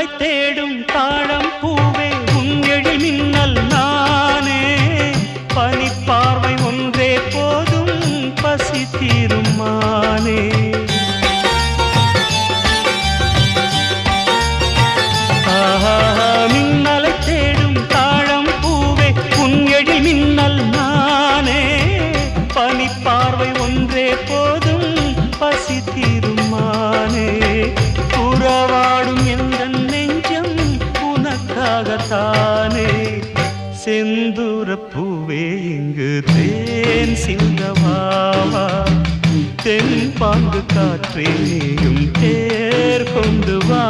மின்னலை தேடும் தாழம் பூவே உன் எழில் மின்னல் நானே பனிப்பார்வை ஒன்றே போதும் பசி தீரும் மானே மின்னலை தேடும் தாழம் பூவே உன் எழில் மின்னல் நானே பனிப்பார்வை ஒன்றே போதும் பசி தீரும் மானே உறவாடும் எந்த நெஞ்சம் உனக்காகத்தானே செந்தூர பூவே இங்கு தேன் சிந்தவாவா தென் பாங்கு காற்றே நீயும் தேர் கொண்டு வா